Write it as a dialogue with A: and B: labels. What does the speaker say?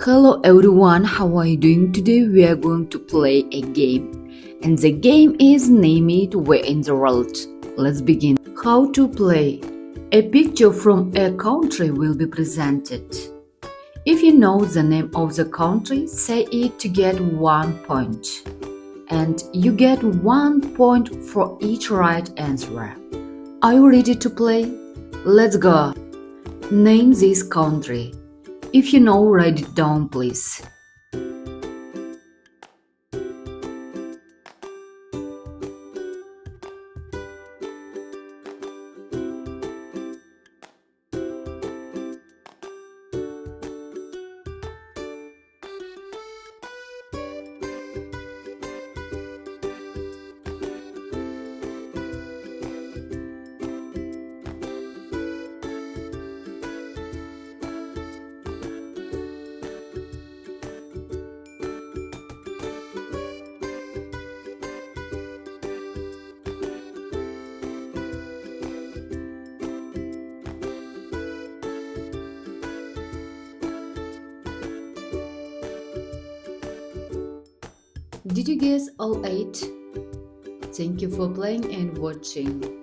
A: Hello everyone, how are you doing? Today we are going to play a game, and the game is Name It Where in the World. Let's begin. How to play. A picture from a country will be presented. If you know the name of the country, say it to get 1 point. And you get 1 point for each right answer. Are you ready to play? Let's go. Name this country. If you know, write it down, please. Did you guess all 8? Thank you for playing and watching.